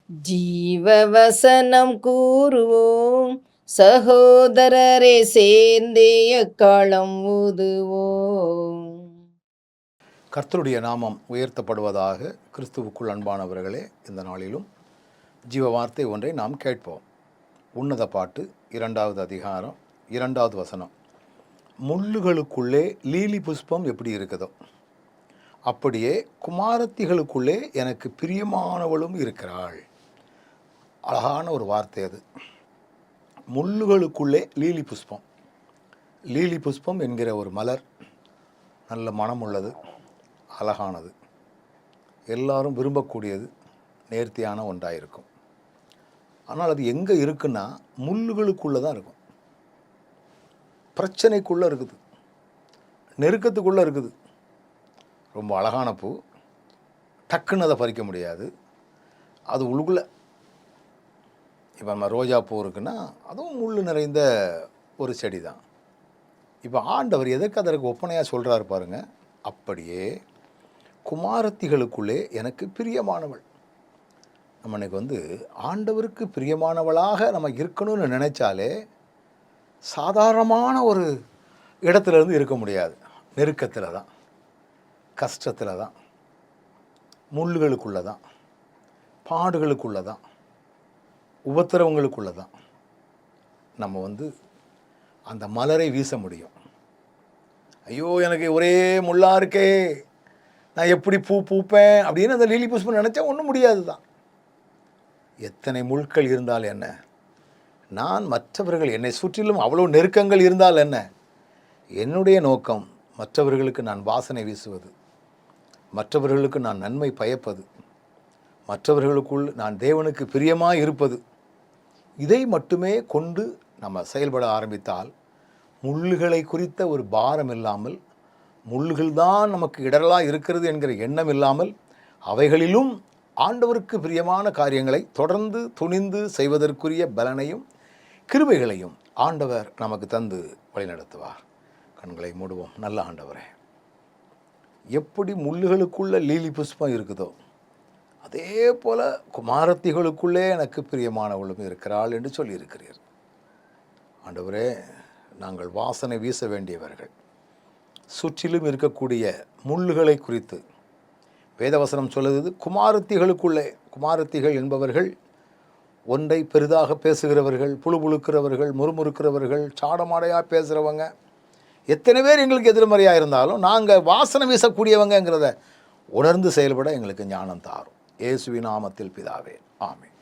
ஜீவவசனம் கூறுவோம், சகோதரரே சேர்ந்தே எக்காலம் ஊதுவோம். கர்த்தருடைய நாமம் உயர்த்தப்படுவதாக. கிறிஸ்துவுக்குள் அன்பானவர்களே, இந்த நாளிலும் ஜீவ வார்த்தை ஒன்றை நாம் கேட்போம். உன்னத பாட்டு 2வது அதிகாரம் 2வது வசனம். முள்ளுகளுக்குள்ளே லீலி புஷ்பம் எப்படி இருக்குதோ அப்படியே குமாரத்திகளுக்குள்ளே எனக்கு பிரியமானவளும் இருக்கிறாள். அழகான ஒரு வார்த்தை அது. முள்ளுகளுக்குள்ளே லீலி புஷ்பம். லீலி புஷ்பம் என்கிற ஒரு மலர் நல்ல மனம் உள்ளது, அழகானது, எல்லாரும் விரும்பக்கூடியது, நேர்த்தியான ஒன்றாயிருக்கும். ஆனால் அது எங்கே இருக்குன்னா முள்ளுகளுக்குள்ளே தான் இருக்கும். பிரச்சனைக்குள்ளே இருக்குது, நெருக்கத்துக்குள்ளே இருக்குது. ரொம்ப அழகான பூ, டக்குன்னு அதை பறிக்க முடியாது. அது உள்ளுக்குள்ளே இப்போ நம்ம ரோஜா பூ இருக்குன்னா அதுவும் முள் நிறைந்த ஒரு செடி தான். இப்போ ஆண்டவர் எதற்கு அதற்கு ஒப்பனையாக சொல்கிறாரு பாருங்கள். அப்படியே குமாரத்திகளுக்குள்ளே எனக்கு பிரியமானவள். நம்ம இன்றைக்கி ஆண்டவருக்கு பிரியமானவளாக நம்ம இருக்கணும்னு நினச்சாலே சாதாரணமான ஒரு இடத்துலேருந்து இருக்க முடியாது. நெருக்கத்தில் தான், கஷ்டத்தில் தான், முள்ளுகளுக்குள்ளே தான், பாடுகளுக்குள்ளே தான், உபத்திரவங்களுக்குள்ளே தான் நம்ம அந்த மலரை வீச முடியும். ஐயோ எனக்கு ஒரே முள்ளாக இருக்கே, நான் எப்படி பூ பூப்பேன் அப்படின்னு அந்த லீலி புஷ்பம் நினச்சா ஒன்றும் முடியாது தான். எத்தனை முள்கள் இருந்தால் என்ன, நான் மற்றவர்கள் என்னை சுற்றிலும் அவ்வளோ நெருக்கங்கள் இருந்தால் என்ன, என்னுடைய நோக்கம் மற்றவர்களுக்கு நான் வாசனை வீசுவது, மற்றவர்களுக்கு நான் நன்மை பயப்பது, மற்றவர்களுக்குள் நான் தேவனுக்கு பிரியமாக இருப்பது. இதை மட்டுமே கொண்டு நம்ம செயல்பட ஆரம்பித்தால் முள்ளுகளை குறித்த ஒரு பாரம் இல்லாமல், முள்ளுகள் தான் நமக்கு இடரலாக இருக்கிறது என்கிற எண்ணம் இல்லாமல், அவைகளிலும் ஆண்டவருக்கு பிரியமான காரியங்களை தொடர்ந்து துணிந்து செய்வதற்குரிய பலனையும் கிருபைகளையும் ஆண்டவர் நமக்கு தந்து வழிநடத்துவார். கண்களை மூடுவோம். நல்ல ஆண்டவரே, எப்படி முள்ளுகளுக்குள்ள லீலி புஷ்பம் இருக்குதோ அதே போல் குமாரத்திகளுக்குள்ளே எனக்கு பிரியமானவளும் இருக்கிறாள் என்று சொல்லியிருக்கிறீர். ஆண்டவரே, நாங்கள் வாசனை வீச வேண்டியவர்கள். சுற்றிலும் இருக்கக்கூடிய முள்ளுகளை குறித்து வேதவசனம் சொல்லுது, குமாரத்திகளுக்குள்ளே. குமாரத்திகள் என்பவர்கள் ஒன்றை பெரிதாக பேசுகிறவர்கள், புழுப்புழுக்கிறவர்கள், முறுமுறுக்கிறவர்கள், சாடமாடையாக பேசுகிறவங்க. எத்தனை பேர் எங்களுக்கு எதிர்மறையாக இருந்தாலும் நாங்கள் வாசனை வீசக்கூடியவங்கிறத உணர்ந்து செயல்பட எங்களுக்கு ஞானம் தாரும். இயேசுவின் நாமத்தில் பிதாவே, ஆமென்.